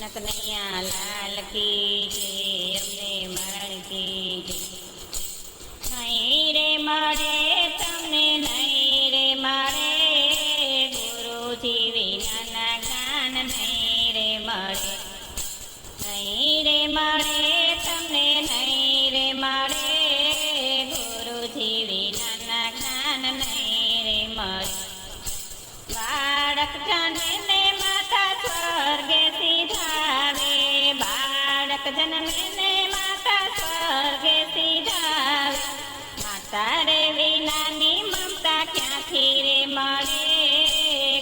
નકનૈયા લાલ કી જય, અમને મરણ કી જય. નહીં રે મળે તમને, નહીં રે મળે ગુરુજી વિનાના જ્ઞાન, નહીં રે મળે. નહીં રે મળે તમને, નહીં રે મળે ગુરુજી વિનાના જ્ઞાન, નહીં રે મળે. બાળક જન્મે ને માતા સ્વર્ગે સીધાવે, બાળક જન્મે ને માતા સ્વર્ગે સીધાવે. માતા રે વિનાની મમતા ક્યાંથી રે મળે,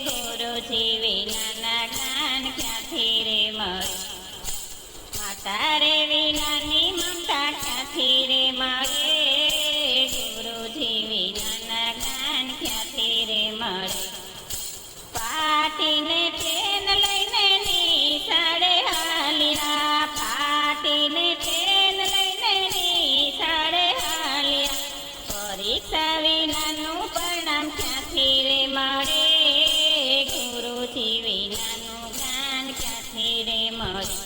ગુરુજી વિનાના જ્ઞાન ક્યાંથી રે મળે. માતા રે વિનાની મમતા ક્યાંથી રે મળે, ગુરુજી વિનાના જ્ઞાન ક્યાંથી રે મળે. પાટીને ટ્રેન લઈને નિશાળે હાલ્યા, પાટીને ટ્રેન લઈને નિશાળે હાલ્યા. પરીક્ષા વિનાનું પરિણામ ક્યાંથી રે મળે, ગુરુજી વિનાનું જ્ઞાન ક્યાંથી રે મળે.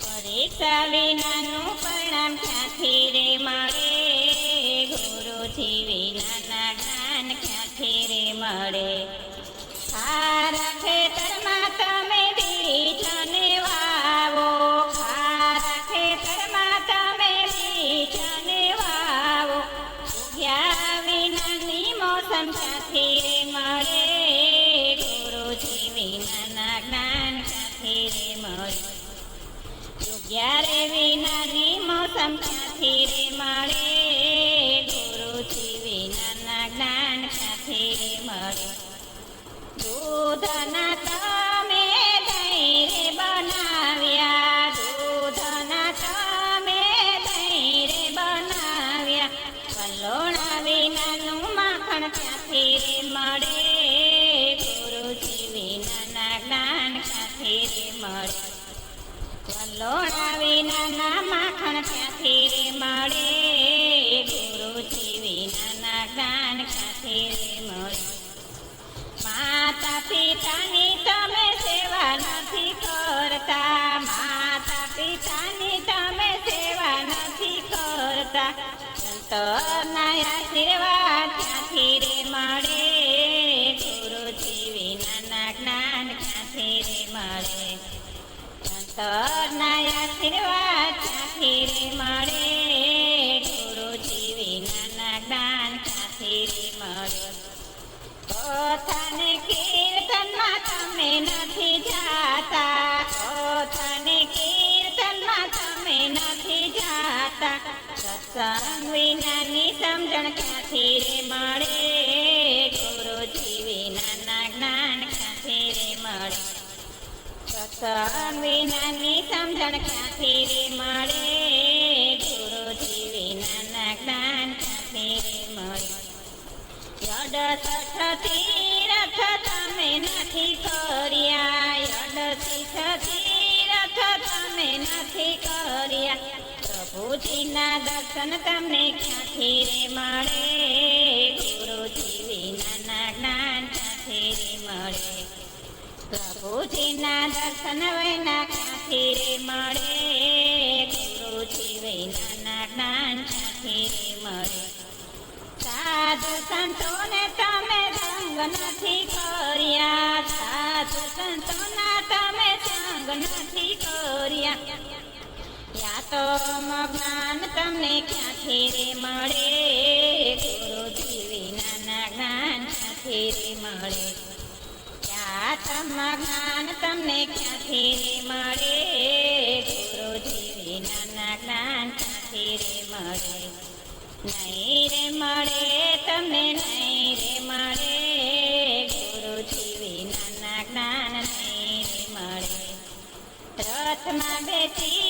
પરીક્ષા વિનાનું પરિણામ ક્યાંથી રે મળે, ગુરુજી વિનાના જ્ઞાન ક્યાંથી રે મળે. ખારા ખેતરમાં તમે બીજને વાવો, ખારા ખેતરમાં તમે બીજને વાવો. ઉગ્યા વિનાની મોસમ ક્યાંથી રે મળે, ગુરુજી વિનાના જ્ઞાન ક્યાંથી રે મળે. ઉગ્યા રે વિનાની મોસમ ક્યાંથી રે મળે, ગુરુજી વિનાના જ્ઞાન ક્યાંથી રે મળે. દૂધના તમે દહીં રે બનાવ્યા, દૂધના તમે દહીં રે બનાવ્યા. વલોણા વિનાનું માખણ ક્યાંથી રે મળે, ગુરુજી વિનાના જ્ઞાન ક્યાંથી રે મળે. વલોણા વિનાના માખણ ક્યાંથી રે મળે, ગુરુજી વિનાના જ્ઞાન ક્યાંથી રે મળે. માતા પિતાની તમે સેવા નથી કરતા, માતા પિતાની તમે સેવા નથી કરતા. સંતોના આશીર્વાદ ક્યાંથી રે મળે, ગુરુજી વિનાના જ્ઞાન ક્યાંથી રે મળે. સંતોના આશીર્વાદ ક્યાંથી રે મળે, ગુરુજી વિનાના જ્ઞાન ક્યાંથી રે મળે. કથાને કીર્તનમાં તમે નથી જાતા, કથાને કીર્તનમાં તમે નથી જાતા. સત્સંગ વિનાની સમજણ ક્યાંથી રે મળે, ગુરુજી વિનાના જ્ઞાન ક્યાંથી રે મળે. સત્સંગ વિનાની સમજણ ક્યાંથી રે મળે, ગુરુજી વિનાના જ્ઞાન ક્યાંથી રે મળે. 68 તીરથ તમે નથી કર્યા, 68 તીરથ તમે નથી કર્યા. પ્રભુજીના દર્શન તમને ક્યાંથી રે મળે, ગુરુજી વિનાના જ્ઞાન ક્યાંથી રે મળે. પ્રભુજીના દર્શન વિના ક્યાંથી રે મળે, ગુરુજી વિનાના જ્ઞાન ક્યાંથી રે મળે. સાધુ સંતોને તમે સંગ નથી કર્યા, સાધુ સંતોના તમે સંગ નથી કર્યા. યા તો જ્ઞાન તમને ક્યાંથી રે મળે, ગુરુજી વિનાના જ્ઞાન ક્યાંથી રે મળે. જ્ઞાન તમને ક્યાંથી રે મળે, ગુરુજી વિનાના જ્ઞાન ક્યાંથી રે મળે. નહીં રે મળે તમને, નહીં રે મળે ગુરુજી વિનાના જ્ઞાન, નહીં રે મળે. રથમાં બેસી